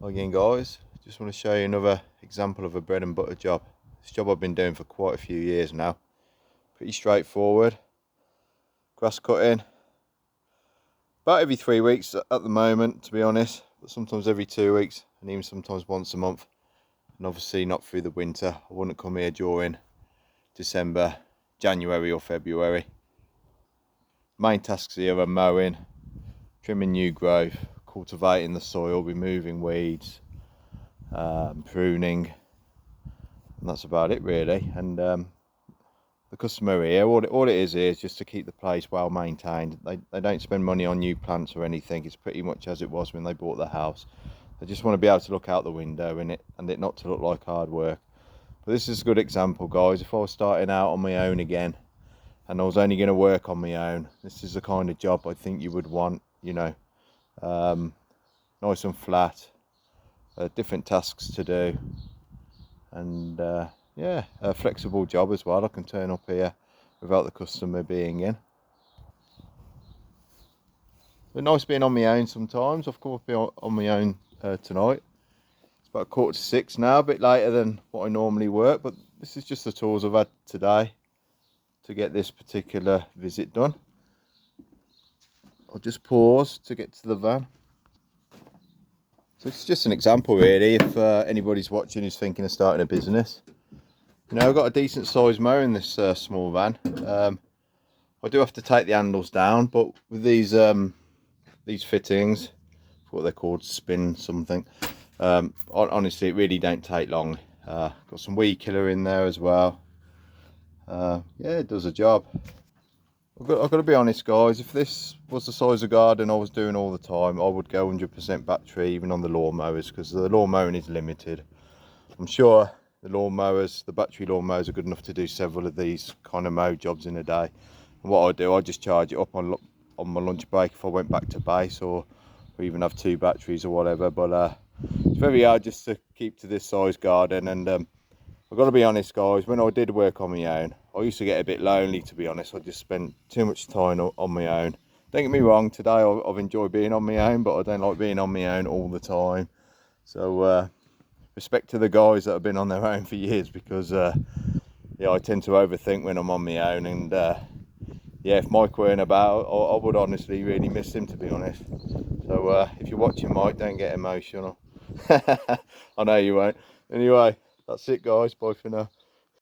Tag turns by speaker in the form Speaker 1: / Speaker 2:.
Speaker 1: Again guys, just want to show you another example of a bread and butter job. This job I've been doing for quite a few years now. Pretty straightforward. Grass cutting. About every 3 weeks at the moment, to be honest, but sometimes every 2 weeks and even sometimes once a month. And obviously not through the winter. I wouldn't come here during December, January or February. Main tasks here are mowing, trimming new growth, cultivating the soil, removing weeds, pruning, and that's about it really. And the customer here, all it is here is just to keep the place well maintained. They don't spend money on new plants or anything. It's pretty much as it was when they bought the house. They just want to be able to look out the window in it and it not to look like hard work. But this is a good example, guys. If I was starting out on my own again and I was only going to work on my own, this is the kind of job I think you would want, you know. Nice and flat, different tasks to do, and yeah, a flexible job as well. I can turn up here without the customer being in. But nice being on my own sometimes. I've come up here on my own tonight. It's about 5:45 now, a bit later than what I normally work, but this is just the tools I've had today to get this particular visit done. I'll just pause to get to the van. So it's just an example really, if anybody's watching who's thinking of starting a business. You know, I've got a decent sized mower in this small van. I do have to take the handles down, but with these fittings, what they're called, spin something, honestly it really don't take long. Got some weed killer in there as well. Yeah, it does a job. I've got to be honest guys, if this was the size of garden I was doing all the time, I would go 100% battery even on the lawn mowers, because the lawn mowing is limited. I'm sure the lawn mowers, the battery lawn mowers, are good enough to do several of these kind of mow jobs in a day. And what I do, I just charge it up on my lunch break if I went back to base, or even have 2 batteries or whatever. But it's very hard just to keep to this size garden. And I've got to be honest guys, when I did work on my own, I used to get a bit lonely, to be honest. I just spent too much time on my own. Don't get me wrong, today I've enjoyed being on my own, but I don't like being on my own all the time. So respect to the guys that have been on their own for years, because yeah, I tend to overthink when I'm on my own. And yeah, if Mike weren't about, I would honestly really miss him, to be honest. So if you're watching Mike, don't get emotional. I know you won't. Anyway, that's it guys, bye for now.